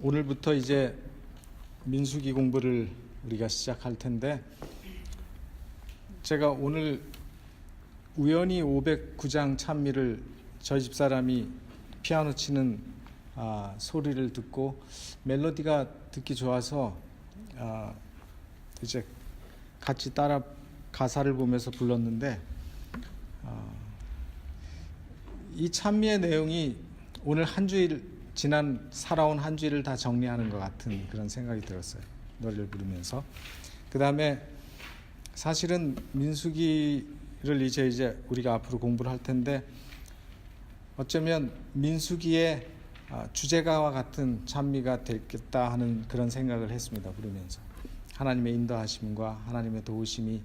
오늘부터 이제 민수기 공부를 우리가 시작할 텐데, 제가 오늘 우연히 509장 찬미를 저희 집사람이 피아노 치는 소리를 듣고 멜로디가 듣기 좋아서 이제 같이 따라 가사를 보면서 불렀는데, 이 찬미의 내용이 오늘 한 주일 살아온 한 주일을 다 정리하는 것 같은 그런 생각이 들었어요, 노래를 부르면서. 그 다음에 사실은 민수기를 이제 우리가 앞으로 공부를 할 텐데, 어쩌면 민수기의 주제가와 같은 찬미가 되겠다 하는 그런 생각을 했습니다, 부르면서. 하나님의 인도하심과 하나님의 도우심이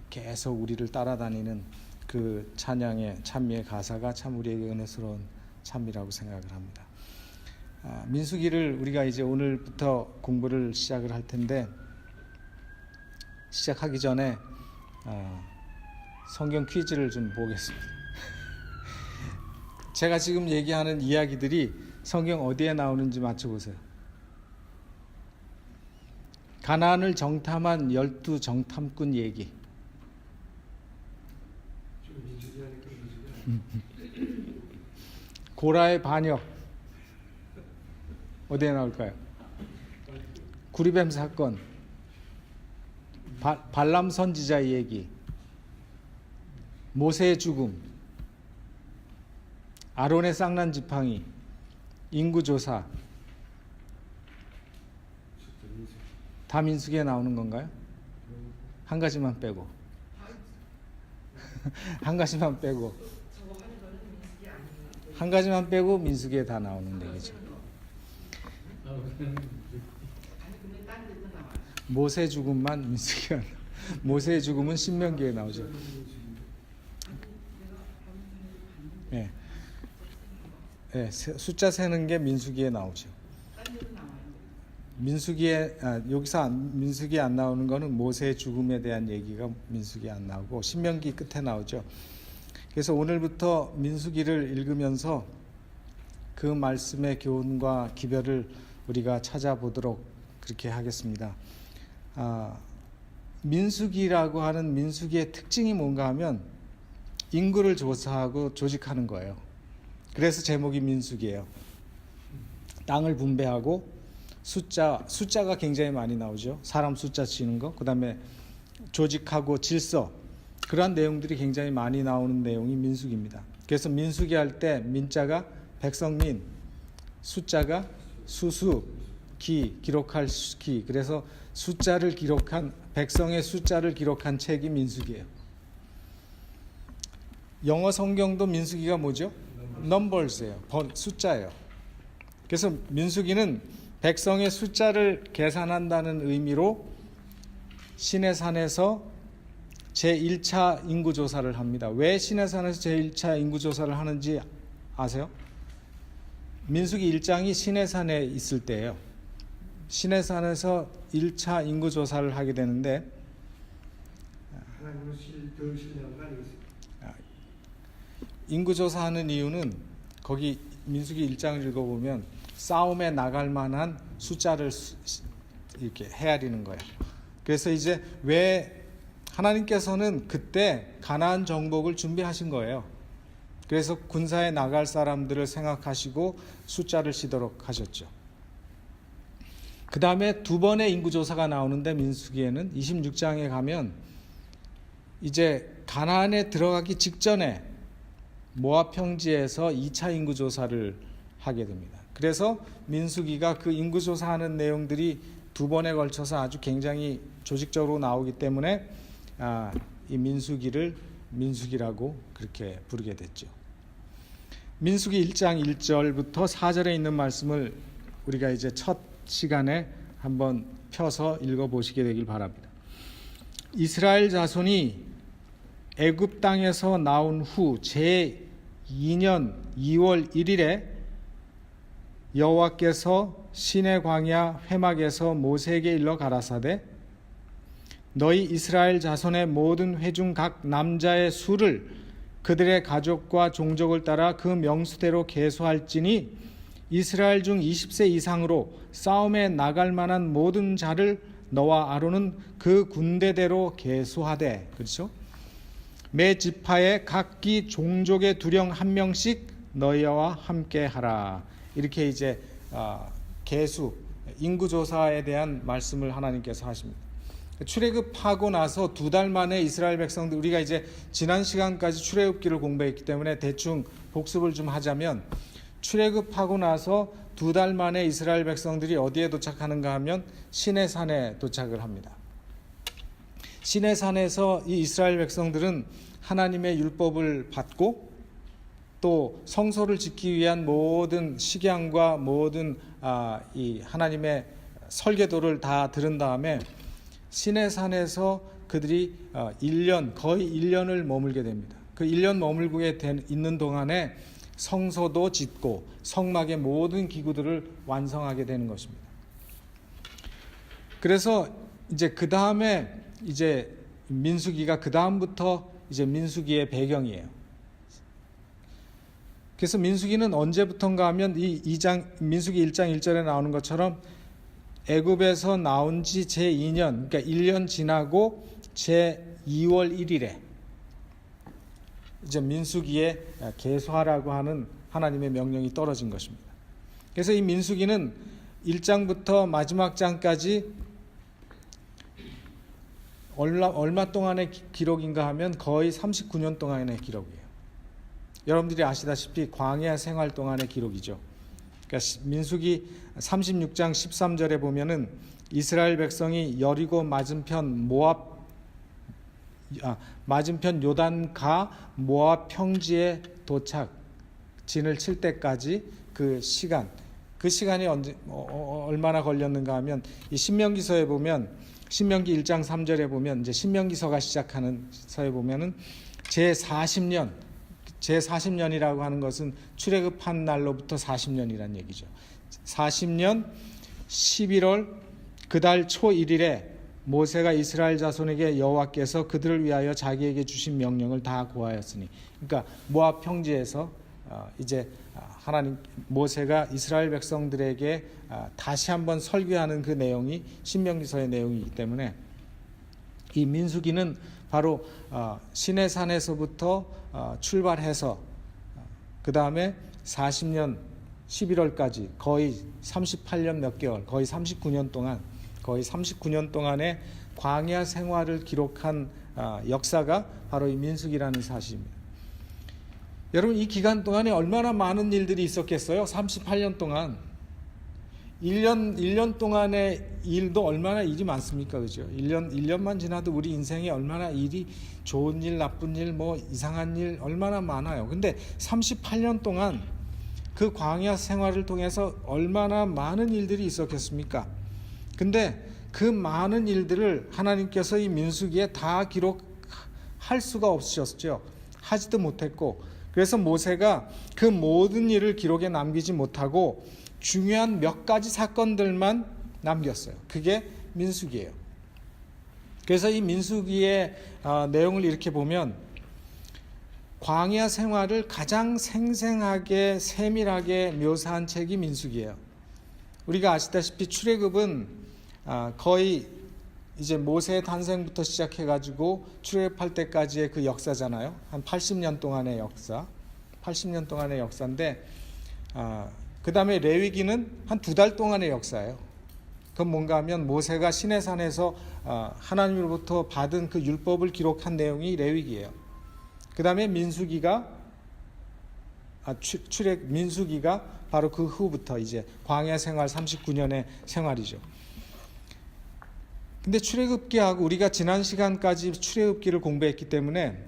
계속 우리를 따라다니는 그 찬미의 가사가 참 우리에게 은혜스러운 찬미라고 생각을 합니다. 민수기를 우리가 이제 오늘부터 공부를 시작을 할 텐데, 시작하기 전에 성경 퀴즈를 좀 보겠습니다. 제가 지금 얘기하는 이야기들이 성경 어디에 나오는지 맞춰보세요. 가나안을 정탐한 12 정탐꾼 얘기. 고라의 반역 어디에 나올까요? 구리뱀 사건, 발람 선지자의 얘기, 모세의 죽음, 아론의 쌍난 지팡이, 인구조사. 다 민수기에 나오는 건가요? 한 가지만 빼고. 한 가지만 빼고. 한 가지만 빼고 민수기에 다 나오는 얘기죠. 모세 죽음만 민수기에, 모세의 죽음은 신명기에 나오죠. 네. 네, 숫자 세는 게 민수기에 나오죠. 민수기에 여기서 민수기에 안 나오는 거는 모세의 죽음에 대한 얘기가 민수기에 안 나오고 신명기 끝에 나오죠. 그래서 오늘부터 민수기를 읽으면서 그 말씀의 교훈과 기별을 우리가 찾아보도록 그렇게 하겠습니다. 민수기라고 하는 민수기의 특징이 뭔가 하면 인구를 조사하고 조직하는 거예요. 그래서 제목이 민수기예요. 땅을 분배하고 숫자가 굉장히 많이 나오죠. 사람 숫자 치는 거, 그 다음에 조직하고 질서, 그러한 내용들이 굉장히 많이 나오는 내용이 민수기입니다. 그래서 민수기 할 때 민자가 백성민, 숫자가 수수, 기록할 기, 그래서 숫자를 기록한, 백성의 숫자를 기록한 책이 민수기예요. 영어 성경도 민수기가 뭐죠? 넘버스예요. 숫자예요. 그래서 민수기는 백성의 숫자를 계산한다는 의미로 시내산에서 제1차 인구조사를 합니다. 왜 시내산에서 제1차 인구조사를 하는지 아세요? 민수기 1장이 시내산에 있을 때예요. 시내산에서 1차 인구조사를 하게 되는데, 인구조사하는 이유는 거기 민수기 1장을 읽어보면 싸움에 나갈 만한 숫자를 이렇게 헤아리는 거예요. 그래서 이제 왜 하나님께서는 그때 가나안 정복을 준비하신 거예요. 그래서 군사에 나갈 사람들을 생각하시고 숫자를 시도록 하셨죠. 그 다음에 두 번의 인구조사가 나오는데, 민수기에는 26장에 가면 이제 가나안에 들어가기 직전에 모압 평지에서 2차 인구조사를 하게 됩니다. 그래서 민수기가 그 인구조사하는 내용들이 두 번에 걸쳐서 아주 굉장히 조직적으로 나오기 때문에 이 민수기를 민수기라고 그렇게 부르게 됐죠. 민수기 1장 1절부터 4절에 있는 말씀을 우리가 이제 첫 시간에 한번 펴서 읽어보시게 되길 바랍니다. 이스라엘 자손이 애굽 땅에서 나온 후 제2년 2월 1일에 여호와께서 시내 광야 회막에서 모세에게 일러 가라사대, 너희 이스라엘 자손의 모든 회중 각 남자의 수를 그들의 가족과 종족을 따라 그 명수대로 계수할지니 이스라엘 중 20세 이상으로 싸움에 나갈 만한 모든 자를 너와 아론은 그 군대대로 계수하되, 그렇죠? 매 지파에 각기 종족의 두령 한 명씩 너희와 함께 하라. 이렇게 이제 계수, 인구조사에 대한 말씀을 하나님께서 하십니다. 출애굽하고 나서 2달 만에 이스라엘 백성들, 우리가 이제 지난 시간까지 출애굽기를 공부했기 때문에 대충 복습을 좀 하자면, 출애굽하고 나서 2달 만에 이스라엘 백성들이 어디에 도착하는가 하면 시내산에 도착을 합니다. 시내산에서 이 이스라엘 백성들은 하나님의 율법을 받고 또 성소를 짓기 위한 모든 식양과 모든 이 하나님의 설계도를 다 들은 다음에 시내산에서 그들이 거의 1년을 머물게 됩니다. 그 1년 머물고 있는 동안에 성소도 짓고 성막의 모든 기구들을 완성하게 되는 것입니다. 그래서 이제 그 다음에 이제 민수기가 그 다음부터 이제 민수기의 배경이에요. 그래서 민수기는 언제부턴가 하면 민수기 1장 1절에 나오는 것처럼 애굽에서 나온 지 제2년, 그러니까 1년 지나고 제2월 1일에 이제 민수기에 계수하라고 하는 하나님의 명령이 떨어진 것입니다. 그래서 이 민수기는 1장부터 마지막 장까지 얼마 동안의 기록인가 하면 거의 39년 동안의 기록이에요. 여러분들이 아시다시피 광야 생활 동안의 기록이죠. 그러니까 민수기 36장 13절에 보면은 이스라엘 백성이 여리고 맞은편 요단가 모압 평지에 도착, 진을 칠 때까지 그 시간이 얼마나 걸렸는가 하면 이 신명기서에 보면, 신명기 1장 3절에 보면 이제 신명기서가 시작하는 서에 보면은 제40년이라고 하는 것은 출애굽한 날로부터 40년이란 얘기죠. 40년 11월 그달 초 1일에 모세가 이스라엘 자손에게 여호와께서 그들을 위하여 자기에게 주신 명령을 다 고하였으니, 그러니까 모압 평지에서 이제 모세가 이스라엘 백성들에게 다시 한번 설교하는 그 내용이 신명기서의 내용이기 때문에 이 민수기는 바로 시내산에서부터 출발해서 그 다음에 40년 11월까지 거의 38년 몇 개월, 거의 39년 동안의 광야 생활을 기록한 역사가 바로 이 민수기라는 사실입니다. 여러분, 이 기간 동안에 얼마나 많은 일들이 있었겠어요? 38년 동안 1년 동안의 일도 얼마나 일이 많습니까? 그죠? 1년만 지나도 우리 인생에 얼마나 일이, 좋은 일, 나쁜 일, 뭐 이상한 일 얼마나 많아요. 근데 38년 동안 그 광야 생활을 통해서 얼마나 많은 일들이 있었겠습니까? 근데 그 많은 일들을 하나님께서 이 민수기에 다 기록할 수가 없으셨죠. 하지도 못했고, 그래서 모세가 그 모든 일을 기록에 남기지 못하고 중요한 몇 가지 사건들만 남겼어요. 그게 민수기예요. 그래서 이 민수기의 내용을 이렇게 보면 광야 생활을 가장 생생하게 세밀하게 묘사한 책이 민수기예요. 우리가 아시다시피 출애굽은 거의 이제 모세의 탄생부터 시작해가지고 출애굽할 때까지의 그 역사잖아요. 한 80년 동안의 역사, 80년 동안의 역사인데, 그 다음에 레위기는 한 2달 동안의 역사예요. 그건 뭔가 하면 모세가 시내산에서 하나님으로부터 받은 그 율법을 기록한 내용이 레위기예요. 그 다음에 민수기가 바로 그 후부터 이제 광야 생활 39년의 생활이죠. 근데 출애굽기하고 우리가 지난 시간까지 출애굽기를 공부했기 때문에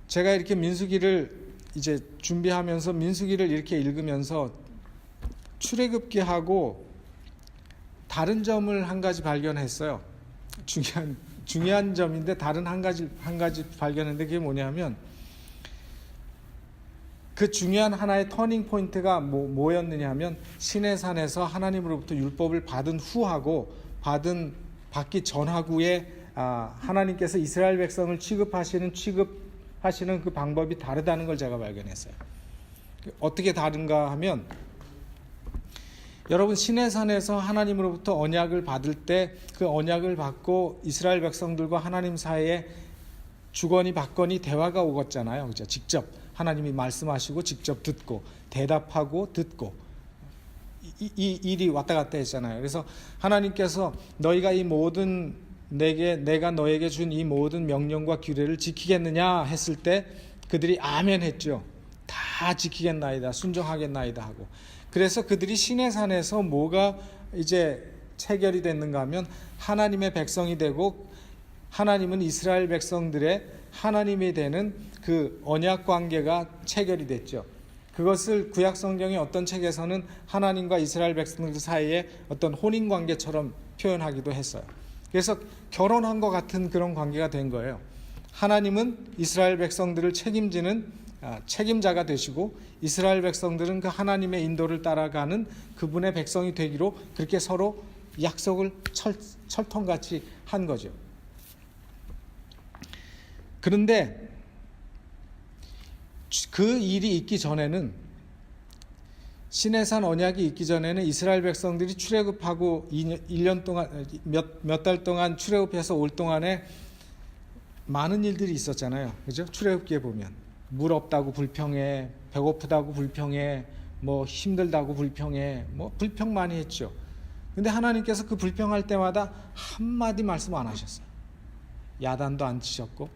제가 이렇게 민수기를 이제 준비하면서 민수기를 이렇게 읽으면서 출애굽기하고 다른 점을 한 가지 발견했어요. 중요한 점인데 다른 한 가지 발견했는데 그게 뭐냐면, 그 중요한 하나의 터닝 포인트가 뭐였느냐 하면 시내산에서 하나님으로부터 율법을 받은 후하고 받기 전하고의 하나님께서 이스라엘 백성을 취급하시는 그 방법이 다르다는 걸 제가 발견했어요. 어떻게 다른가 하면 여러분, 시내산에서 하나님으로부터 언약을 받을 때 그 언약을 받고 이스라엘 백성들과 하나님 사이에 주거니 받거니 대화가 오갔잖아요. 그죠? 직접 하나님이 말씀하시고 직접 듣고 대답하고 듣고 이 일이 왔다 갔다 했잖아요. 그래서 하나님께서 너희가 이 모든 내가 너에게 준 이 모든 명령과 규례를 지키겠느냐 했을 때 그들이 아멘 했죠. 다 지키겠나이다, 순종하겠나이다 하고. 그래서 그들이 시내산에서 뭐가 이제 체결이 됐는가 하면 하나님의 백성이 되고 하나님은 이스라엘 백성들의 하나님이 되는 그 언약 관계가 체결이 됐죠. 그것을 구약 성경의 어떤 책에서는 하나님과 이스라엘 백성들 사이에 어떤 혼인 관계처럼 표현하기도 했어요. 그래서 결혼한 것 같은 그런 관계가 된 거예요. 하나님은 이스라엘 백성들을 책임지는 책임자가 되시고 이스라엘 백성들은 그 하나님의 인도를 따라가는 그분의 백성이 되기로 그렇게 서로 약속을 철통같이 한 거죠. 그런데 그 일이 있기 전에는, 시내산 언약이 있기 전에는 이스라엘 백성들이 출애굽하고 1년 동안 몇 달 동안 출애굽해서 올 동안에 많은 일들이 있었잖아요. 그죠? 출애굽기에 보면 물 없다고 불평해, 배고프다고 불평해, 뭐 힘들다고 불평해, 뭐 불평 많이 했죠. 근데 하나님께서 그 불평할 때마다 한마디 말씀 안 하셨어요. 야단도 안 치셨고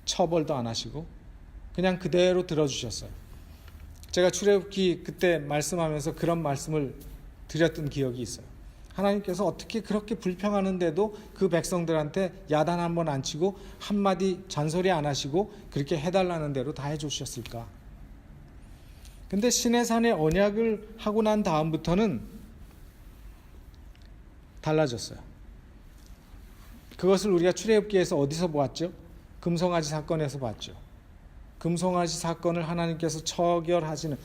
처벌도 안 하시고 그냥 그대로 들어주셨어요. 제가 출애굽기 그때 말씀하면서 그런 말씀을 드렸던 기억이 있어요. 하나님께서 어떻게 그렇게 불평하는데도 그 백성들한테 야단 한 번 안 치고 한마디 잔소리 안 하시고 그렇게 해달라는 대로 다 해주셨을까? 근데 시내산에 언약을 하고 난 다음부터는 달라졌어요. 그것을 우리가 출애굽기에서 어디서 보았죠? 금송아지 사건에서 봤죠. 금송아지 사건을 하나님께서 처리하시는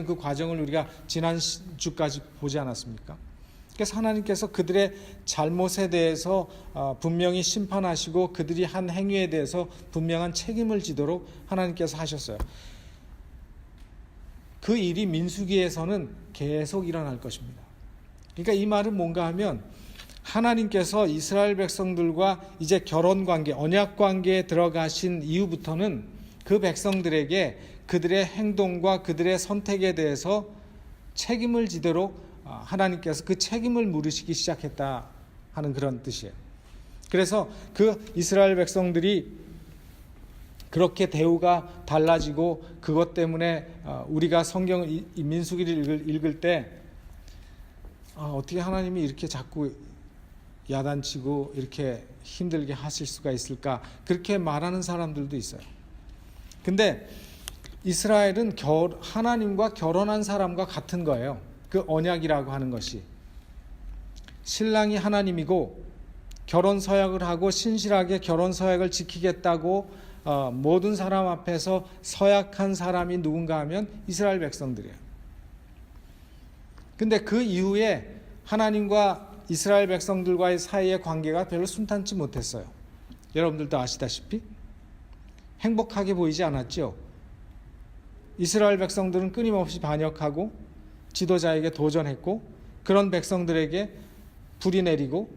그 과정을 우리가 지난 주까지 보지 않았습니까? 그래서 하나님께서 그들의 잘못에 대해서 분명히 심판하시고 그들이 한 행위에 대해서 분명한 책임을 지도록 하나님께서 하셨어요. 그 일이 민수기에서는 계속 일어날 것입니다. 그러니까 이 말은 뭔가 하면 하나님께서 이스라엘 백성들과 이제 결혼 관계, 언약 관계에 들어가신 이후부터는 그 백성들에게 그들의 행동과 그들의 선택에 대해서 책임을 지도록 하나님께서 그 책임을 물으시기 시작했다 하는 그런 뜻이에요. 그래서 그 이스라엘 백성들이 그렇게 대우가 달라지고 그것 때문에 우리가 성경 민수기를 읽을 때 어떻게 하나님이 이렇게 자꾸 야단치고 이렇게 힘들게 하실 수가 있을까? 그렇게 말하는 사람들도 있어요. 근데 이스라엘은 하나님과 결혼한 사람과 같은 거예요. 그 언약이라고 하는 것이 신랑이 하나님이고 결혼 서약을 하고 신실하게 결혼 서약을 지키겠다고 모든 사람 앞에서 서약한 사람이 누군가 하면 이스라엘 백성들이에요. 근데 그 이후에 하나님과 이스라엘 백성들과의 사이의 관계가 별로 순탄치 못했어요. 여러분들도 아시다시피 행복하게 보이지 않았죠. 이스라엘 백성들은 끊임없이 반역하고 지도자에게 도전했고 그런 백성들에게 불이 내리고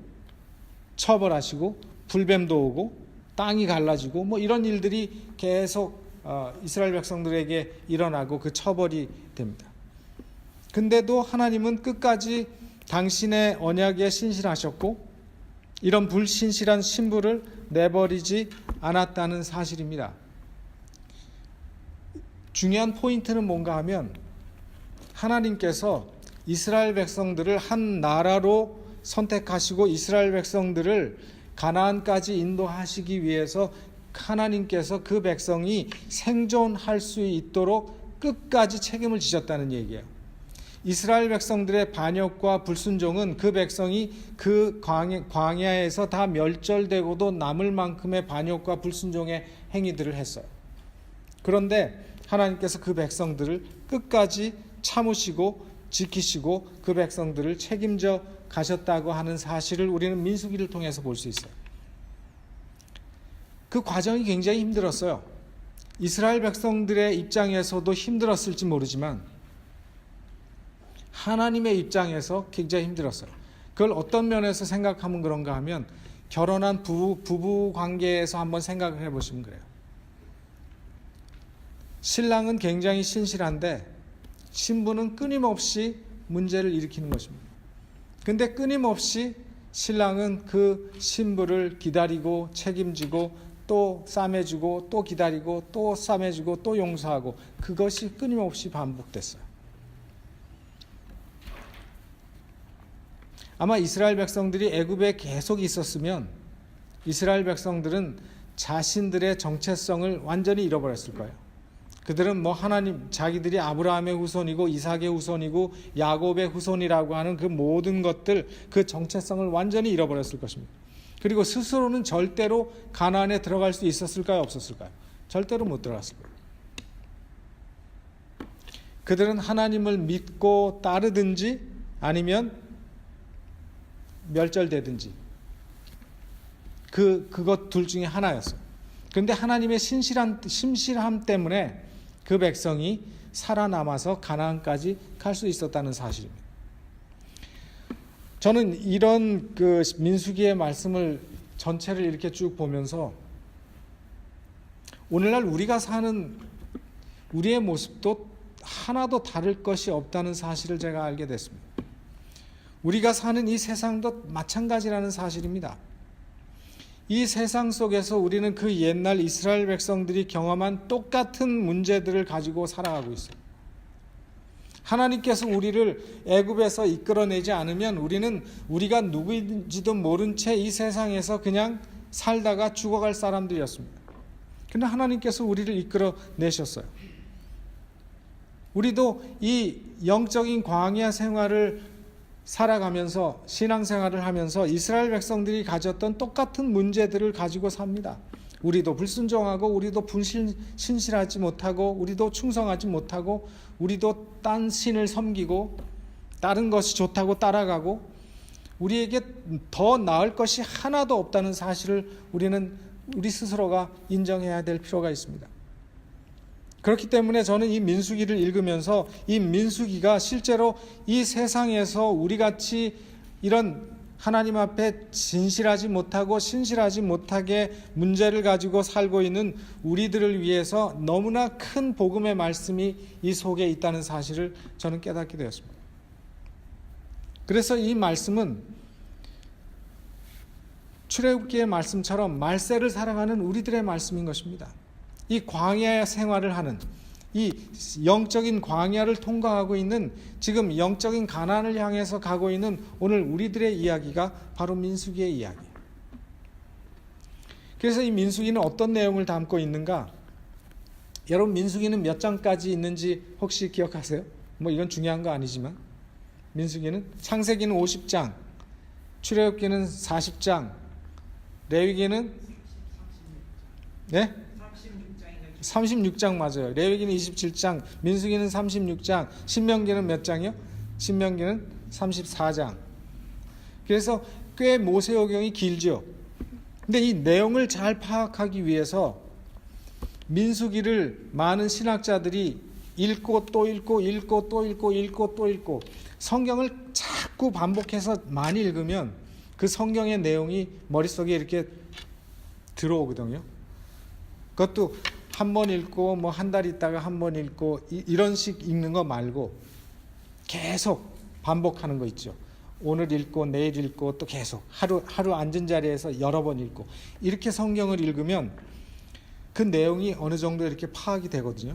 처벌하시고 불뱀도 오고 땅이 갈라지고 뭐 이런 일들이 계속 이스라엘 백성들에게 일어나고 그 처벌이 됩니다. 근데도 하나님은 끝까지 당신의 언약에 신실하셨고 이런 불신실한 신부를 내버리지 않았다는 사실입니다. 중요한 포인트는 뭔가 하면 하나님께서 이스라엘 백성들을 한 나라로 선택하시고 이스라엘 백성들을 가나안까지 인도하시기 위해서 하나님께서 그 백성이 생존할 수 있도록 끝까지 책임을 지셨다는 얘기예요. 이스라엘 백성들의 반역과 불순종은 그 백성이 그 광야에서 다 멸절되고도 남을 만큼의 반역과 불순종의 행위들을 했어요. 그런데 하나님께서 그 백성들을 끝까지 참으시고 지키시고 그 백성들을 책임져 가셨다고 하는 사실을 우리는 민수기를 통해서 볼 수 있어요. 그 과정이 굉장히 힘들었어요. 이스라엘 백성들의 입장에서도 힘들었을지 모르지만 하나님의 입장에서 굉장히 힘들었어요. 그걸 어떤 면에서 생각하면 그런가 하면 결혼한 부부 관계에서 한번 생각을 해보시면 그래요. 신랑은 굉장히 신실한데 신부는 끊임없이 문제를 일으키는 것입니다. 근데 끊임없이 신랑은 그 신부를 기다리고 책임지고 또 싸매주고 또 기다리고 또 싸매주고 또 용서하고, 그것이 끊임없이 반복됐어요. 아마 이스라엘 백성들이 애굽에 계속 있었으면 이스라엘 백성들은 자신들의 정체성을 완전히 잃어버렸을 거예요. 그들은 하나님, 자기들이 아브라함의 후손이고 이삭의 후손이고 야곱의 후손이라고 하는 그 모든 것들, 그 정체성을 완전히 잃어버렸을 것입니다. 그리고 스스로는 절대로 가나안에 들어갈 수 있었을까요, 없었을까요? 절대로 못 들어갔을 거예요. 그들은 하나님을 믿고 따르든지 아니면 멸절되든지 그것 둘 중에 하나였어요. 그런데 하나님의 신실함 때문에 그 백성이 살아남아서 가나안까지 갈 수 있었다는 사실입니다. 저는 이런 민수기의 말씀을 전체를 이렇게 쭉 보면서 오늘날 우리가 사는 우리의 모습도 하나도 다를 것이 없다는 사실을 제가 알게 됐습니다. 우리가 사는 이 세상도 마찬가지라는 사실입니다. 이 세상 속에서 우리는 그 옛날 이스라엘 백성들이 경험한 똑같은 문제들을 가지고 살아가고 있어요. 하나님께서 우리를 애굽에서 이끌어내지 않으면 우리는 우리가 누구인지도 모른 채 이 세상에서 그냥 살다가 죽어갈 사람들이었습니다. 그런데 하나님께서 우리를 이끌어내셨어요. 우리도 이 영적인 광야 생활을 살아가면서, 신앙생활을 하면서 이스라엘 백성들이 가졌던 똑같은 문제들을 가지고 삽니다. 우리도 불순종하고, 우리도 신실하지 못하고, 우리도 충성하지 못하고, 우리도 딴 신을 섬기고, 다른 것이 좋다고 따라가고, 우리에게 더 나을 것이 하나도 없다는 사실을 우리 스스로가 인정해야 될 필요가 있습니다. 그렇기 때문에 저는 이 민수기를 읽으면서 이 민수기가 실제로 이 세상에서 우리같이 이런 하나님 앞에 진실하지 못하고 신실하지 못하게 문제를 가지고 살고 있는 우리들을 위해서 너무나 큰 복음의 말씀이 이 속에 있다는 사실을 저는 깨닫게 되었습니다. 그래서 이 말씀은 출애굽기의 말씀처럼 말세를 살아가는 우리들의 말씀인 것입니다. 이 광야 생활을 하는, 이 영적인 광야를 통과하고 있는, 지금 영적인 가나안을 향해서 가고 있는 오늘 우리들의 이야기가 바로 민수기의 이야기예요. 그래서 이 민수기는 어떤 내용을 담고 있는가? 여러분, 민수기는 몇 장까지 있는지 혹시 기억하세요? 이건 중요한 거 아니지만 민수기는 창세기는 50장, 출애굽기는 40장, 레위기는 36장 맞아요. 레위기는 27장, 민수기는 36장, 신명기는 몇 장이요? 신명기는 34장. 그래서 꽤 모세오경이 길죠. 근데 이 내용을 잘 파악하기 위해서 민수기를 많은 신학자들이 읽고 또 읽고 읽고 또 읽고 읽고 또 읽고 성경을 자꾸 반복해서 많이 읽으면 그 성경의 내용이 머릿속에 이렇게 들어오거든요. 그것도 한 번 읽고 한 달 있다가 한 번 읽고 이런 식 읽는 거 말고 계속 반복하는 거 있죠. 오늘 읽고 내일 읽고 또 계속 하루 앉은 자리에서 여러 번 읽고 이렇게 성경을 읽으면 그 내용이 어느 정도 이렇게 파악이 되거든요.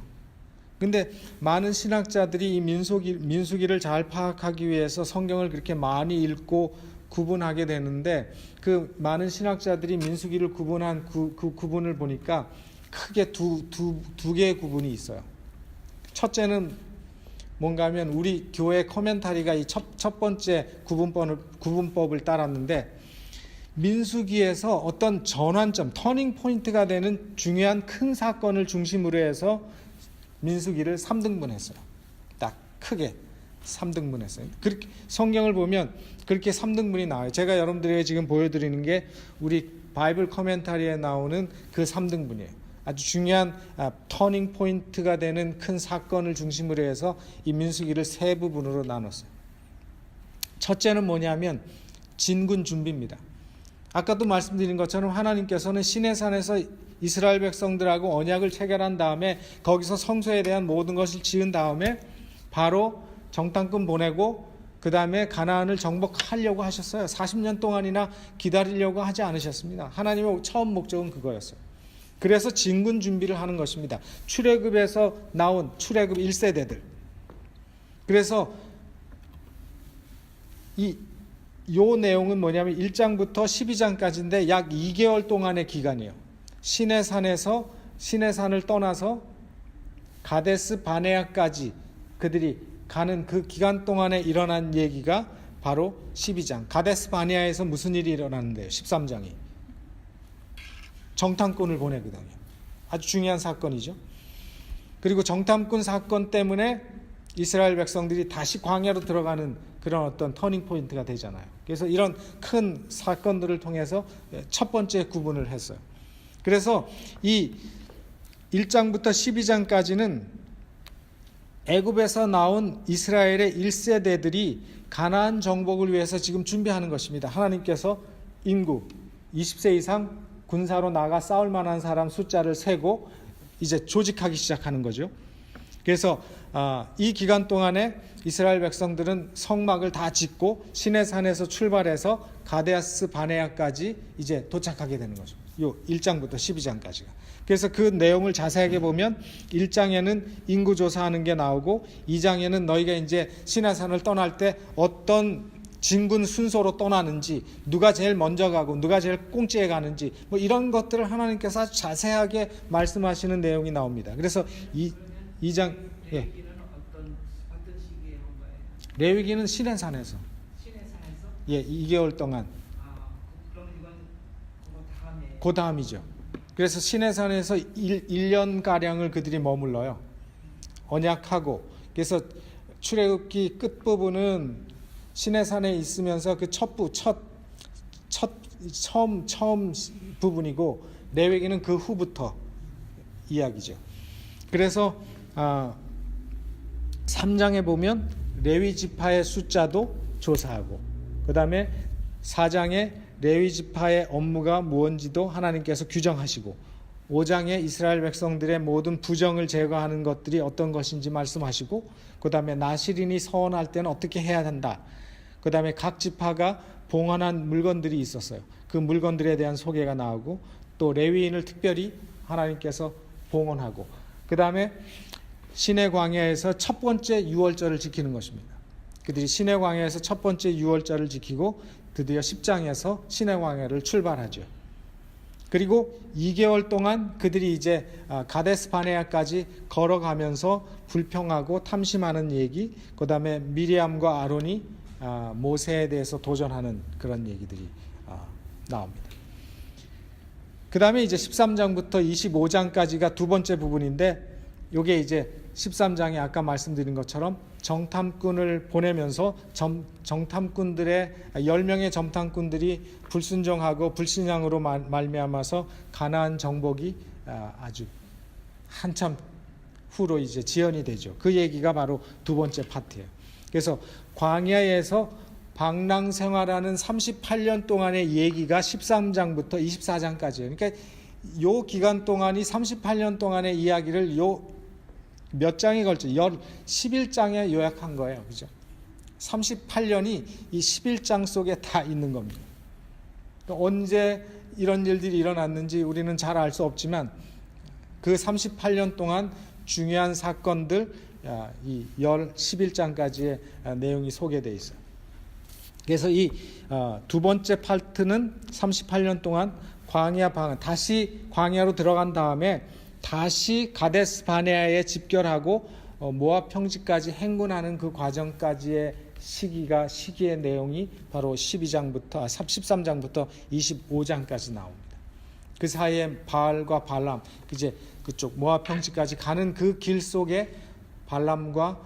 근데 많은 신학자들이 이 민수기를 잘 파악하기 위해서 성경을 그렇게 많이 읽고 구분하게 되는데, 그 많은 신학자들이 민수기를 구분한 그 구분을 보니까 크게 두 개의 구분이 있어요. 첫째는 뭔가 하면 우리 교회 코멘타리가 이 첫 번째 구분법을 따랐는데, 민수기에서 어떤 전환점, 터닝 포인트가 되는 중요한 큰 사건을 중심으로 해서 민수기를 3등분했어요. 딱 크게 3등분했어요. 그렇게 성경을 보면 그렇게 3등분이 나와요. 제가 여러분들에게 지금 보여드리는 게 우리 바이블 코멘타리에 나오는 그 3등분이에요. 아주 중요한 터닝 포인트가 되는 큰 사건을 중심으로 해서 이 민수기를 세 부분으로 나눴어요. 첫째는 뭐냐면 진군 준비입니다. 아까도 말씀드린 것처럼 하나님께서는 시내산에서 이스라엘 백성들하고 언약을 체결한 다음에 거기서 성소에 대한 모든 것을 지은 다음에 바로 정탐꾼 보내고 그 다음에 가나안을 정복하려고 하셨어요. 40년 동안이나 기다리려고 하지 않으셨습니다. 하나님의 처음 목적은 그거였어요. 그래서 진군 준비를 하는 것입니다. 출애굽에서 나온 출애굽 1세대들. 그래서 요 내용은 뭐냐면 1장부터 12장까지인데 약 2개월 동안의 기간이에요. 시내산을 떠나서 가데스 바네아까지 그들이 가는 그 기간 동안에 일어난 얘기가 바로 12장. 가데스 바네아에서 무슨 일이 일어났는데요? 13장이 정탐꾼을 보내거든요. 아주 중요한 사건이죠. 그리고 정탐꾼 사건 때문에 이스라엘 백성들이 다시 광야로 들어가는 그런 어떤 터닝 포인트가 되잖아요. 그래서 이런 큰 사건들을 통해서 첫 번째 구분을 했어요. 그래서 이 1장부터 12장까지는 애굽에서 나온 이스라엘의 1세대들이 가나안 정복을 위해서 지금 준비하는 것입니다. 하나님께서 인구 20세 이상 군사로 나가 싸울 만한 사람 숫자를 세고 이제 조직하기 시작하는 거죠. 그래서 이 기간 동안에 이스라엘 백성들은 성막을 다 짓고 시내산에서 출발해서 가데스 바네아까지 이제 도착하게 되는 거죠. 요 1장부터 12장까지가. 그래서 그 내용을 자세하게 보면 1장에는 인구 조사하는 게 나오고 2장에는 너희가 이제 시내산을 떠날 때 어떤 진군 순서로 떠나는지, 누가 제일 먼저 가고 누가 제일 꽁찌에 가는지 뭐 이런 것들을 하나님께서 아주 자세하게 말씀하시는 내용이 나옵니다. 그래서 2장 레위기는 시내산에서 2개월 동안 그 다음이죠. 그래서 시내산에서 1년가량을 그들이 머물러요. 언약하고. 그래서 출애굽기 끝부분은 시내산에 있으면서 그 처음 부분이고 레위기는 그 후부터 이야기죠. 그래서 3장에 보면 레위 지파의 숫자도 조사하고 그 다음에 4장에 레위 지파의 업무가 무엇인지도 하나님께서 규정하시고 5장에 이스라엘 백성들의 모든 부정을 제거하는 것들이 어떤 것인지 말씀하시고 그 다음에 나시린이 서원할 때는 어떻게 해야 한다. 그 다음에 각 지파가 봉헌한 물건들이 있었어요. 그 물건들에 대한 소개가 나오고 또 레위인을 특별히 하나님께서 봉헌하고 그 다음에 시내 광야에서 첫 번째 유월절을 지키는 것입니다. 그들이 시내 광야에서 첫 번째 유월절을 지키고 드디어 10장에서 시내 광야를 출발하죠. 그리고 2개월 동안 그들이 이제 가데스 바네아까지 걸어가면서 불평하고 탐심하는 얘기, 그 다음에 미리암과 아론이 모세에 대해서 도전하는 그런 얘기들이 나옵니다. 그 다음에 이제 13장부터 25장까지가 두 번째 부분인데 이게 이제 13장에 아까 말씀드린 것처럼 정탐꾼을 보내면서 정탐꾼들의 10명의 정탐꾼들이 불순종하고 불신앙으로 말미암아서 가나안 정복이 아주 한참 후로 이제 지연이 되죠. 그 얘기가 바로 두 번째 파트예요. 그래서 광야에서 방랑 생활하는 38년 동안의 얘기가 13장부터 24장까지예요. 그러니까 요 기간 동안이 38년 동안의 이야기를 요 몇 장에 걸쳐 11장에 요약한 거예요. 그죠? 38년이 이 11장 속에 다 있는 겁니다. 언제 이런 일들이 일어났는지 우리는 잘 알 수 없지만 그 38년 동안 중요한 사건들 이 11장까지의 내용이 소개되어 있어요. 그래서 이 두 번째 파트는 38년 동안 광야 방언, 다시 광야로 들어간 다음에 다시 가데스 바네아에 집결하고 모압 평지까지 행군하는 그 과정까지의 시기의 내용이 바로 13장부터 25장까지 나옵니다. 그 사이에 바알과 발람, 이제 그쪽 모압 평지까지 가는 그 길 속에 발락과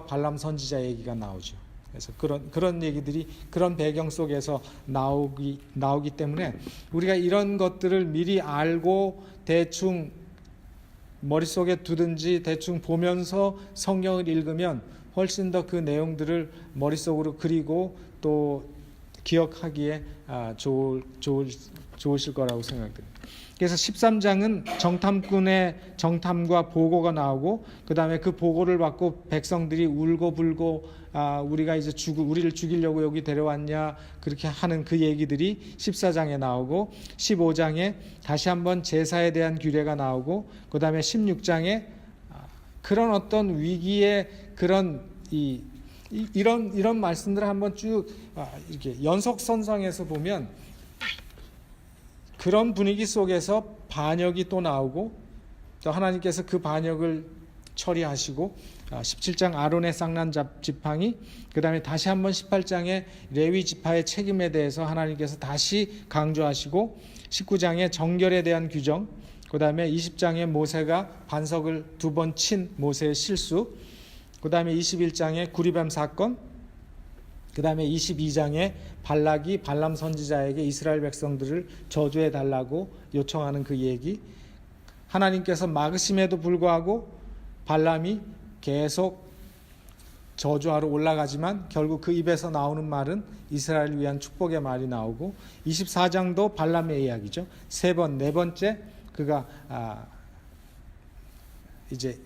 발람 선지자 얘기가 나오죠. 그래서 그런 얘기들이 그런 배경 속에서 나오기 때문에 우리가 이런 것들을 미리 알고 대충 머릿속에 두든지 대충 보면서 성경을 읽으면 훨씬 더 그 내용들을 머릿속으로 그리고 또 기억하기에 좋으실 거라고 생각됩니다. 그래서 13장은 정탐꾼의 정탐과 보고가 나오고, 그 다음에 그 보고를 받고 백성들이 울고 불고 우리가 이제 우리를 죽이려고 여기 데려왔냐 그렇게 하는 그 얘기들이 14장에 나오고, 15장에 다시 한번 제사에 대한 규례가 나오고, 그 다음에 16장에 그런 어떤 위기의 그런 이런 말씀들을 한번 쭉 이렇게 연속선상에서 보면 그런 분위기 속에서 반역이 또 나오고, 또 하나님께서 그 반역을 처리하시고, 17장 아론의 쌍난 지팡이, 그 다음에 다시 한번 18장에 레위 지파의 책임에 대해서 하나님께서 다시 강조하시고, 19장에 정결에 대한 규정, 그 다음에 20장에 모세가 반석을 2번 친 모세의 실수, 그 다음에 21장에 구리뱀 사건, 그 다음에 22장에 발락이 발람 선지자에게 이스라엘 백성들을 저주해 달라고 요청하는 그 얘기, 하나님께서 막으심에도 불구하고 발람이 계속 저주하러 올라가지만 결국 그 입에서 나오는 말은 이스라엘을 위한 축복의 말이 나오고, 24장도 발람의 이야기죠. 네 번째 그가 이제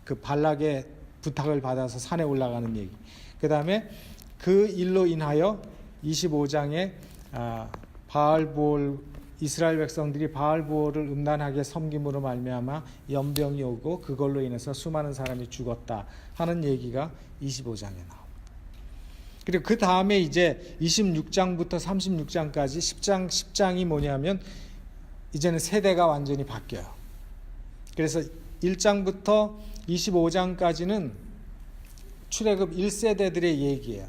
그 발락의 부탁을 받아서 산에 올라가는 얘기. 그 다음에 그 일로 인하여 25장에 이스라엘 백성들이 바알보올을 음란하게 섬김으로 말미암아 연병이 오고 그걸로 인해서 수많은 사람이 죽었다 하는 얘기가 25장에 나옵니다. 그리고 그 다음에 이제 26장부터 36장까지 10장이 뭐냐면 이제는 세대가 완전히 바뀌어요. 그래서 1장부터 25장까지는 출애굽 1세대들의 얘기예요.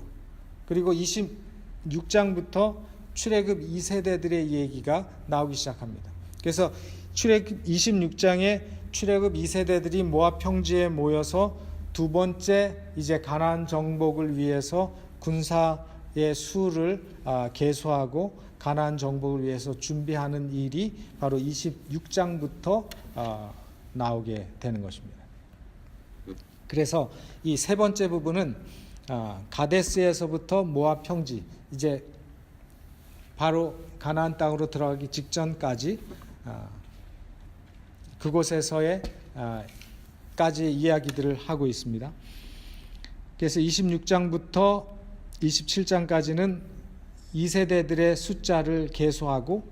그리고 26장부터 출애굽 2세대들의 얘기가 나오기 시작합니다. 그래서 출애굽 26장에 출애굽 2세대들이 모압 평지에 모여서 두 번째 이제 가나안 정복을 위해서 군사의 수를 계수하고 가나안 정복을 위해서 준비하는 일이 바로 26장부터 나오게 되는 것입니다. 그래서 이 세 번째 부분은 가데스에서부터 모압 평지, 이제 바로 가나안 땅으로 들어가기 직전까지 그곳에서의 까지 이야기들을 하고 있습니다. 그래서 26장부터 27장까지는 2세대들의 숫자를 계수하고,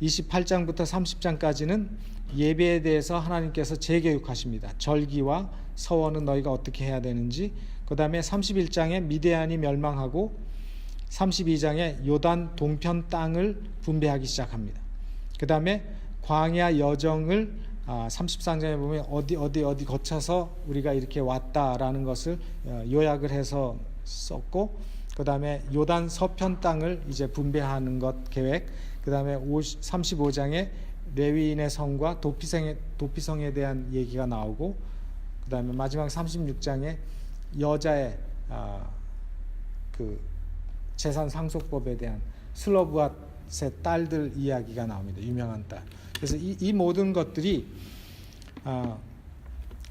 28장부터 30장까지는 예배에 대해서 하나님께서 재교육하십니다. 절기와 서원은 너희가 어떻게 해야 되는지. 그 다음에 31장에 미디안이 멸망하고 32장에 요단 동편 땅을 분배하기 시작합니다. 그 다음에 광야 여정을 33장에 보면 어디 거쳐서 우리가 이렇게 왔다라는 것을 요약을 해서 썼고, 그 다음에 요단 서편 땅을 이제 분배하는 것 계획, 그 다음에 35장에 레위인의 성과 도피성에 대한 얘기가 나오고, 그 다음에 마지막 36장에 여자의 그 재산 상속법에 대한 슬로브앗의 딸들 이야기가 나옵니다. 유명한 딸. 그래서 이 모든 것들이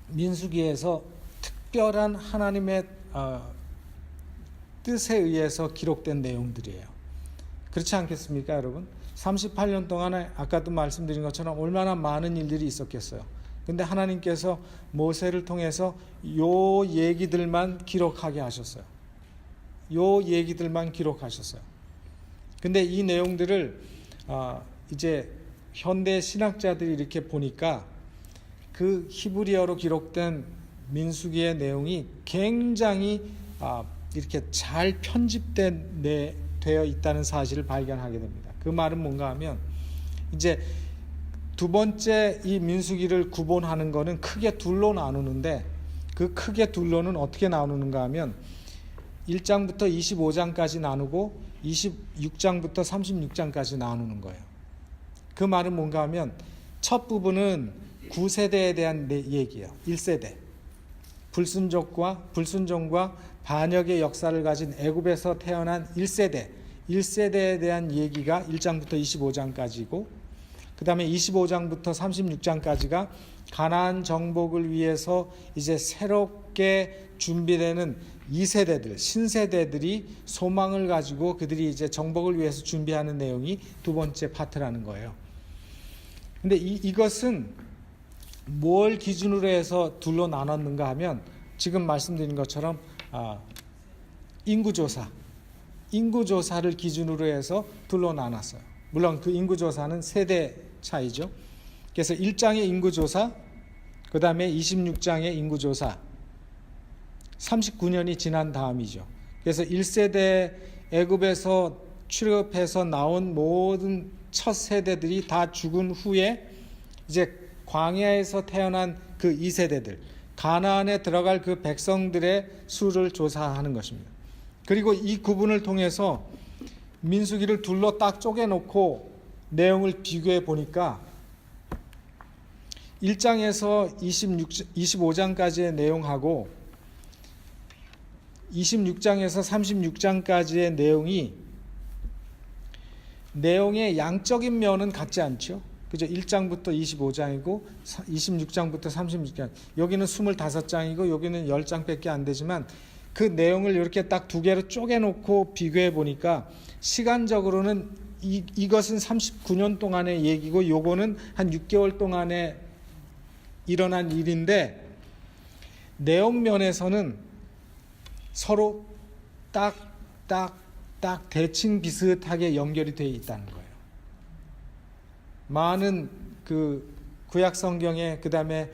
민수기에서 특별한 하나님의 뜻에 의해서 기록된 내용들이에요. 그렇지 않겠습니까, 여러분? 38년 동안에 아까도 말씀드린 것처럼 얼마나 많은 일들이 있었겠어요. 근데 하나님께서 모세를 통해서 요 얘기들만 기록하게 하셨어요. 요 얘기들만 기록하셨어요. 근데 이 내용들을 이제 현대 신학자들이 이렇게 보니까 그 히브리어로 기록된 민수기의 내용이 굉장히 이렇게 잘 되어 있다는 사실을 발견하게 됩니다. 그 말은 뭔가 하면, 이제 두 번째 이 민수기를 구본하는 거는 크게 둘로 나누는데, 그 크게 둘로는 어떻게 나누는가 하면 1장부터 25장까지 나누고 26장부터 36장까지 나누는 거예요. 그 말은 뭔가 하면 첫 부분은 9세대에 대한 얘기예요. 1세대. 불순종과 반역의 역사를 가진 애굽에서 태어난 1세대에 대한 얘기가 1장부터 25장까지고, 그 다음에 25장부터 36장까지가 가나안 정복을 위해서 이제 새롭게 준비되는 2세대들, 신세대들이 소망을 가지고 그들이 이제 정복을 위해서 준비하는 내용이 두 번째 파트라는 거예요. 근데 이것은 뭘 기준으로 해서 둘로 나눴는가 하면 지금 말씀드린 것처럼 인구조사를 기준으로 해서 둘로 나눴어요. 물론 그 인구조사는 세대 차이죠. 그래서 1장의 인구조사, 그 다음에 26장의 인구조사, 39년이 지난 다음이죠. 그래서 1세대 애굽에서 출애굽해서 나온 모든 첫 세대들이 다 죽은 후에 이제 광야에서 태어난 그 2세대들, 가나안에 들어갈 그 백성들의 수를 조사하는 것입니다. 그리고 이 구분을 통해서 민수기를 둘로 딱 쪼개놓고 내용을 비교해 보니까 1장에서 25장까지의 내용하고 26장에서 36장까지의 내용의 양적인 면은 같지 않죠. 그죠? 1장부터 25장이고 26장부터 36장. 여기는 25장이고 여기는 10장밖에 안 되지만 그 내용을 이렇게 딱 두 개로 쪼개놓고 비교해 보니까 시간적으로는 이것은 39년 동안의 얘기고 요거는 한 6개월 동안에 일어난 일인데 내용 면에서는 서로 딱 대칭 비슷하게 연결이 되어 있다는 거예요. 많은 그 구약 성경에 그다음에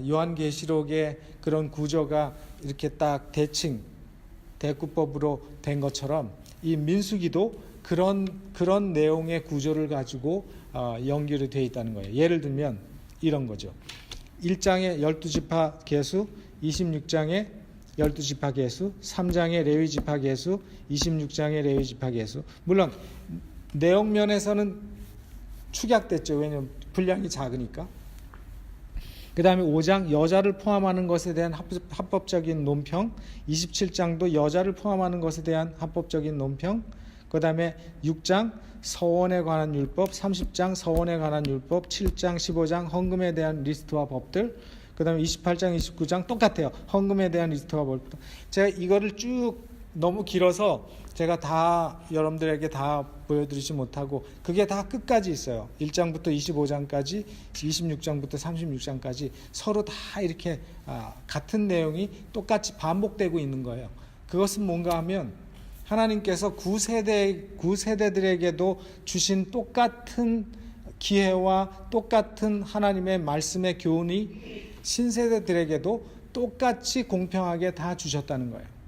요한계시록의 그런 구조가 이렇게 딱 대칭 대구법으로 된 것처럼 이 민수기도 그런 내용의 구조를 가지고 연결이 되어 있다는 거예요. 예를 들면 이런 거죠. 1장의 12지파 계수, 26장의 12지파 계수, 3장의 레위지파 계수, 26장의 레위지파 계수. 물론 내용 면에서는 축약됐죠. 왜냐하면 분량이 작으니까. 그 다음에 5장 여자를 포함하는 것에 대한 합법적인 논평, 27장도 여자를 포함하는 것에 대한 합법적인 논평, 그 다음에 6장 서원에 관한 율법, 30장 서원에 관한 율법, 7장 15장 헌금에 대한 리스트와 법들, 그 다음에 28장 29장 똑같아요. 헌금에 대한 리스트와 법들. 제가 이거를 쭉 너무 길어서 제가 다 여러분들에게 다 보여드리지 못하고 그게 다 끝까지 있어요. 1장부터 25장까지 26장부터 36장까지 서로 다 이렇게 같은 내용이 똑같이 반복되고 있는 거예요. 그것은 뭔가 하면 하나님께서 구세대들에게도 주신 똑같은 기회와 똑같은 하나님의 말씀의 교훈이 신세대들에게도 똑같이 공평하게 다 주셨다는 거예요.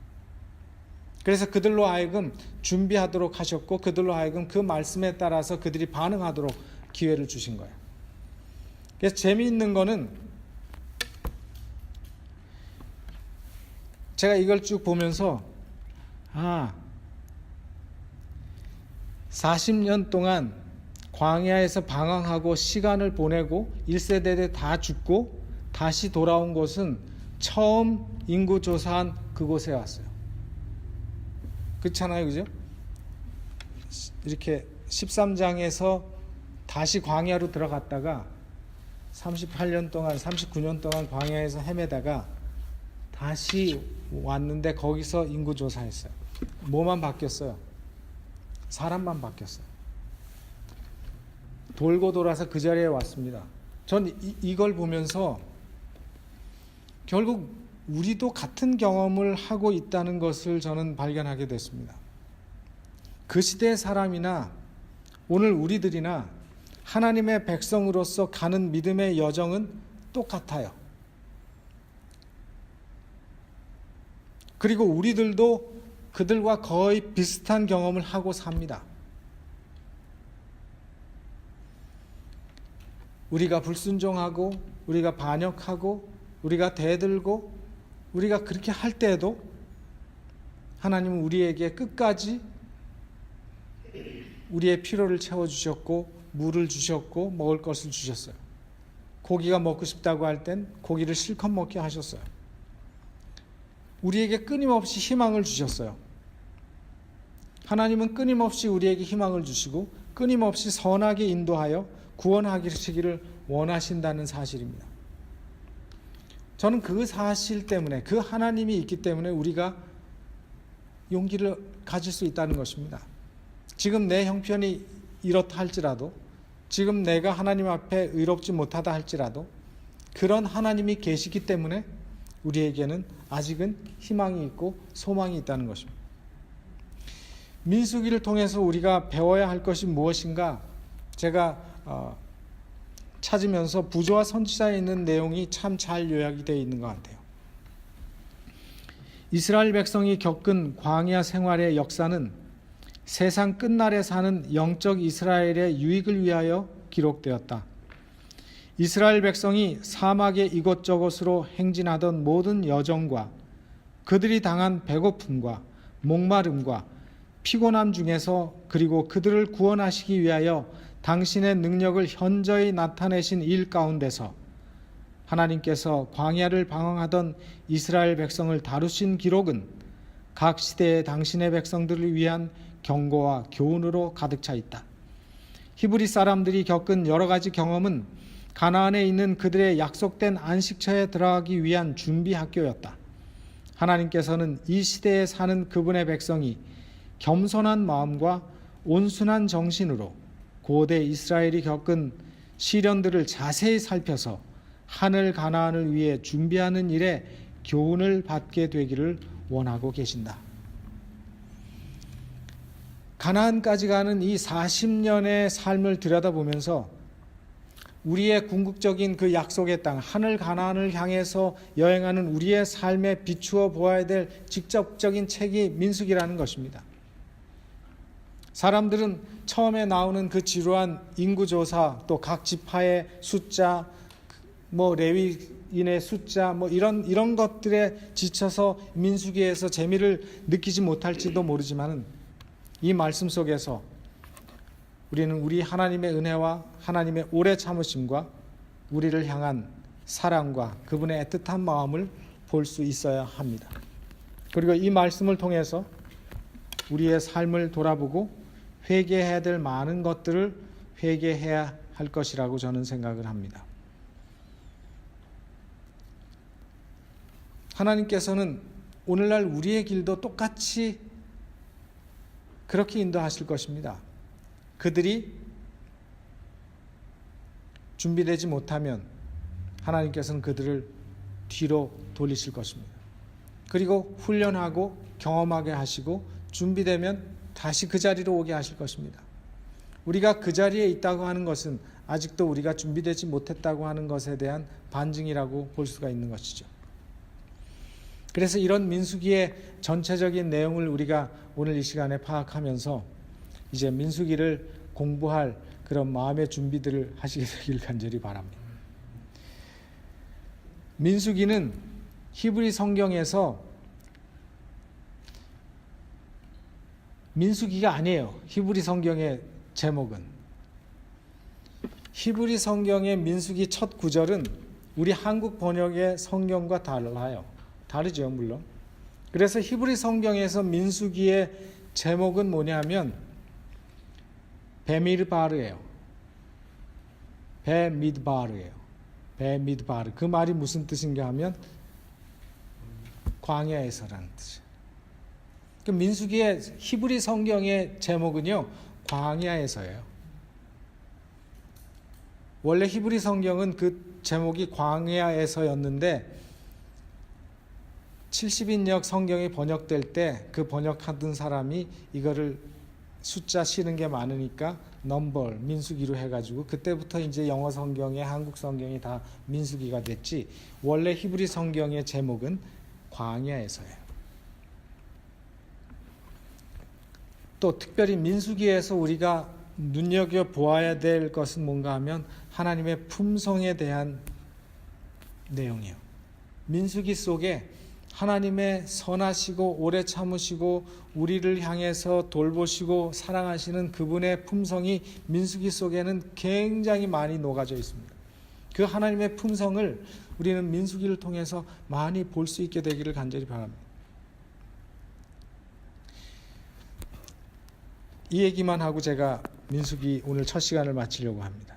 그래서 그들로 하여금 준비하도록 하셨고 그들로 하여금 그 말씀에 따라서 그들이 반응하도록 기회를 주신 거예요. 그래서 재미있는 거는 제가 이걸 쭉 보면서 40년 동안 광야에서 방황하고 시간을 보내고 1세대들 다 죽고 다시 돌아온 곳은 처음 인구조사한 그곳에 왔어요. 그렇잖아요, 그죠? 이렇게 13장에서 다시 광야로 들어갔다가 38년 동안 39년 동안 광야에서 헤매다가 다시 왔는데 거기서 인구조사했어요. 뭐만 바뀌었어요? 사람만 바뀌었어요. 돌고 돌아서 그 자리에 왔습니다. 전 이걸 보면서 결국 우리도 같은 경험을 하고 있다는 것을 저는 발견하게 됐습니다. 그 시대의 사람이나 오늘 우리들이나 하나님의 백성으로서 가는 믿음의 여정은 똑같아요. 그리고 우리들도 그들과 거의 비슷한 경험을 하고 삽니다. 우리가 불순종하고 우리가 반역하고 우리가 대들고 우리가 그렇게 할 때에도 하나님은 우리에게 끝까지 우리의 필요를 채워주셨고 물을 주셨고 먹을 것을 주셨어요. 고기가 먹고 싶다고 할 땐 고기를 실컷 먹게 하셨어요. 우리에게 끊임없이 희망을 주셨어요. 하나님은 끊임없이 우리에게 희망을 주시고 끊임없이 선하게 인도하여 구원하시기를 원하신다는 사실입니다. 저는 그 사실 때문에, 그 하나님이 있기 때문에 우리가 용기를 가질 수 있다는 것입니다. 지금 내 형편이 이렇다 할지라도, 지금 내가 하나님 앞에 의롭지 못하다 할지라도 그런 하나님이 계시기 때문에 우리에게는 아직은 희망이 있고 소망이 있다는 것입니다. 민수기를 통해서 우리가 배워야 할 것이 무엇인가, 제가 찾으면서 부조와 선지자에 있는 내용이 참 잘 요약이 되어 있는 것 같아요. 이스라엘 백성이 겪은 광야 생활의 역사는 세상 끝날에 사는 영적 이스라엘의 유익을 위하여 기록되었다. 이스라엘 백성이 사막의 이곳저곳으로 행진하던 모든 여정과 그들이 당한 배고픔과 목마름과 피곤함 중에서, 그리고 그들을 구원하시기 위하여 당신의 능력을 현저히 나타내신 일 가운데서 하나님께서 광야를 방황하던 이스라엘 백성을 다루신 기록은 각 시대의 당신의 백성들을 위한 경고와 교훈으로 가득 차 있다. 히브리 사람들이 겪은 여러 가지 경험은 가나안에 있는 그들의 약속된 안식처에 들어가기 위한 준비 학교였다. 하나님께서는 이 시대에 사는 그분의 백성이 겸손한 마음과 온순한 정신으로 고대 이스라엘이 겪은 시련들을 자세히 살펴서 하늘 가나안을 위해 준비하는 일에 교훈을 받게 되기를 원하고 계신다. 가나안까지 가는 이 40년의 삶을 들여다보면서 우리의 궁극적인 그 약속의 땅, 하늘 가나안을 향해서 여행하는 우리의 삶에 비추어 보아야 될 직접적인 책이 민수기라는 것입니다. 사람들은 처음에 나오는 그 지루한 인구조사, 또 각 지파의 숫자, 레위인의 숫자, 이런 것들에 지쳐서 민수기에서 재미를 느끼지 못할지도 모르지만, 이 말씀 속에서 우리는 우리 하나님의 은혜와 하나님의 오래 참으심과 우리를 향한 사랑과 그분의 애틋한 마음을 볼 수 있어야 합니다. 그리고 이 말씀을 통해서 우리의 삶을 돌아보고 회개해야 될 많은 것들을 회개해야 할 것이라고 저는 생각을 합니다. 하나님께서는 오늘날 우리의 길도 똑같이 그렇게 인도하실 것입니다. 그들이 준비되지 못하면 하나님께서는 그들을 뒤로 돌리실 것입니다. 그리고 훈련하고 경험하게 하시고 준비되면 다시 그 자리로 오게 하실 것입니다. 우리가 그 자리에 있다고 하는 것은 아직도 우리가 준비되지 못했다고 하는 것에 대한 반증이라고 볼 수가 있는 것이죠. 그래서 이런 민수기의 전체적인 내용을 우리가 오늘 이 시간에 파악하면서 이제 민수기를 공부할 그런 마음의 준비들을 하시게 되길 간절히 바랍니다. 민수기는 히브리 성경에서 민수기가 아니에요. 히브리 성경의 제목은. 히브리 성경의 민수기 첫 구절은 우리 한국 번역의 성경과 달라요. 다르죠, 물론. 그래서 히브리 성경에서 민수기의 제목은 뭐냐면 베미드바르예요. 베미드바르예요. 베미드바르. 그 말이 무슨 뜻인가 하면 광야에서라는 뜻이에요. 그 민수기의 히브리 성경의 제목은요, 광야에서예요. 원래 히브리 성경은 그 제목이 광야에서였는데 70인역 성경이 번역될 때 그 번역하던 사람이 이거를 숫자 치는 게 많으니까 넘버 민수기로 해가지고 그때부터 이제 영어 성경에 한국 성경이 다 민수기가 됐지, 원래 히브리 성경의 제목은 광야에서예요. 또 특별히 민수기에서 우리가 눈여겨보아야 될 것은 뭔가 하면 하나님의 품성에 대한 내용이에요. 민수기 속에 하나님의 선하시고 오래 참으시고 우리를 향해서 돌보시고 사랑하시는 그분의 품성이 민수기 속에는 굉장히 많이 녹아져 있습니다. 그 하나님의 품성을 우리는 민수기를 통해서 많이 볼 수 있게 되기를 간절히 바랍니다. 이 얘기만 하고 제가 민수기 오늘 첫 시간을 마치려고 합니다.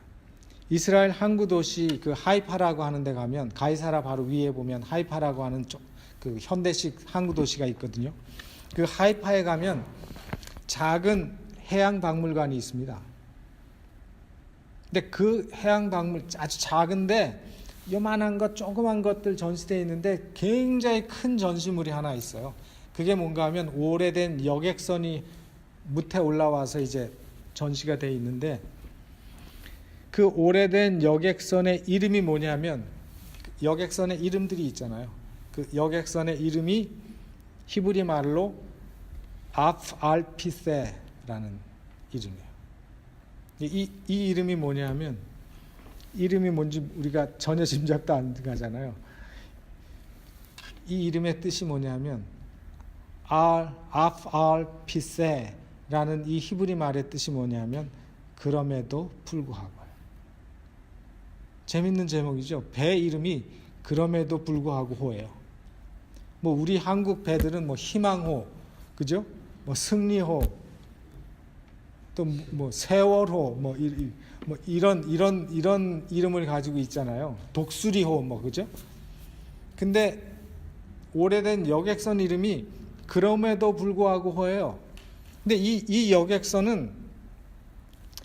이스라엘 항구 도시 그 하이파라고 하는 데 가면 가이사라 바로 위에 보면 하이파라고 하는 그 현대식 항구 도시가 있거든요. 그 하이파에 가면 작은 해양 박물관이 있습니다. 근데 그 해양 박물 아주 작은데 요만한 것 조그만 것들 전시되어 있는데 굉장히 큰 전시물이 하나 있어요. 그게 뭔가 하면 오래된 여객선이 무태 올라와서 이제 전시가 되어 있는데 그 오래된 여객선의 이름이 뭐냐면 여객선의 이름들이 있잖아요. 그 여객선의 이름이 히브리 말로 아프알피세라는 이름이에요. 이 이름이 뭐냐면 이름이 뭔지 우리가 전혀 짐작도 안 가잖아요. 이 이름의 뜻이 뭐냐면 아프알피세라는 이 히브리 말의 뜻이 뭐냐면 그럼에도 불구하고. 재밌는 제목이죠. 배 이름이 그럼에도 불구하고 호예요. 뭐 우리 한국 배들은 뭐 희망호, 그죠? 뭐 승리호, 또 뭐 세월호, 뭐 이런 이름을 가지고 있잖아요. 독수리호, 뭐 그죠? 근데 오래된 여객선 이름이 그럼에도 불구하고 호예요. 근데 이 여객선은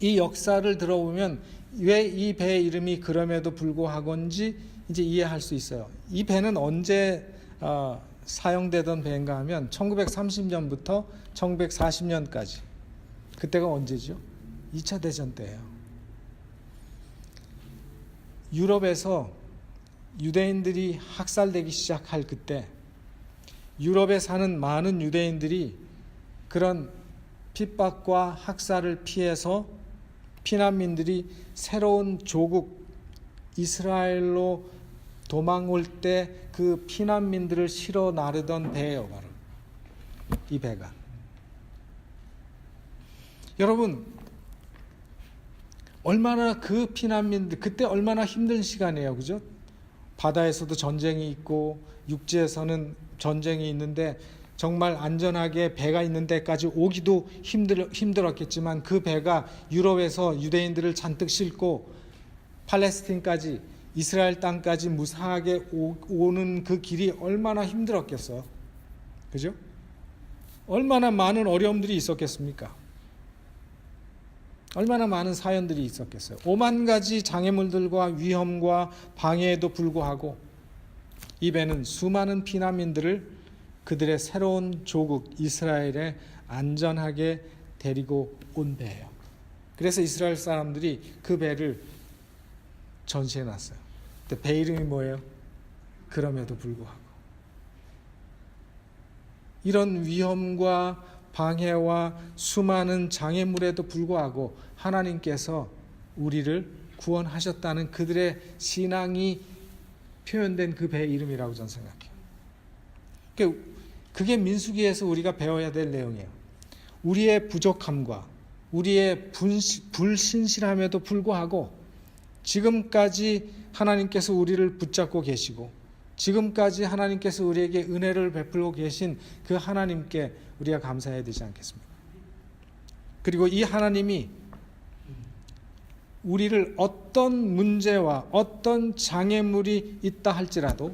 이 역사를 들어보면 왜 이 배 이름이 그럼에도 불구하고인지 이제 이해할 수 있어요. 이 배는 언제 사용되던 배인가 하면 1930년부터 1940년까지. 그때가 언제죠? 2차 대전 때예요. 유럽에서 유대인들이 학살되기 시작할 그때 유럽에 사는 많은 유대인들이 그런 핍박과 학살을 피해서 피난민들이 새로운 조국 이스라엘로 도망올 때 그 피난민들을 실어 나르던 배예요. 바로 이 배가. 여러분 얼마나 그 피난민들 그때 얼마나 힘든 시간이에요. 그죠? 바다에서도 전쟁이 있고 육지에서는 전쟁이 있는데 정말 안전하게 배가 있는 데까지 오기도 힘들었겠지만 그 배가 유럽에서 유대인들을 잔뜩 싣고 팔레스틴까지 이스라엘 땅까지 무사하게 오는 그 길이 얼마나 힘들었겠어요. 그죠? 얼마나 많은 어려움들이 있었겠습니까? 얼마나 많은 사연들이 있었겠어요. 5만 가지 장애물들과 위험과 방해에도 불구하고 이 배는 수많은 피난민들을 그들의 새로운 조국 이스라엘에 안전하게 데리고 온 배예요. 그래서 이스라엘 사람들이 그 배를 전시해 놨어요. 근데 배 이름이 뭐예요? 그럼에도 불구하고. 이런 위험과 방해와 수많은 장애물에도 불구하고 하나님께서 우리를 구원하셨다는 그들의 신앙이 표현된 그 배 이름이라고 저는 생각해요. 그게 민수기에서 우리가 배워야 될 내용이에요. 우리의 부족함과 우리의 불신실함에도 불구하고 지금까지 하나님께서 우리를 붙잡고 계시고 지금까지 하나님께서 우리에게 은혜를 베풀고 계신 그 하나님께 우리가 감사해야 되지 않겠습니까? 그리고 이 하나님이 우리를 어떤 문제와 어떤 장애물이 있다 할지라도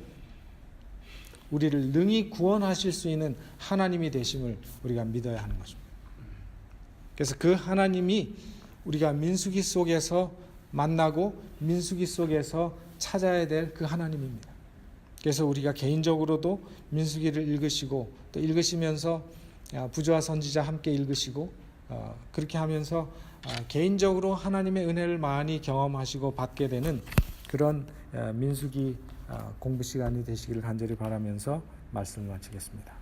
우리를 능히 구원하실 수 있는 하나님이 되심을 우리가 믿어야 하는 것입니다. 그래서 그 하나님이 우리가 민수기 속에서 만나고 민수기 속에서 찾아야 될 그 하나님입니다. 그래서 우리가 개인적으로도 민수기를 읽으시고 또 읽으시면서 부조와 선지자 함께 읽으시고 그렇게 하면서 개인적으로 하나님의 은혜를 많이 경험하시고 받게 되는 그런 민수기 공부 시간이 되시기를 간절히 바라면서 말씀을 마치겠습니다.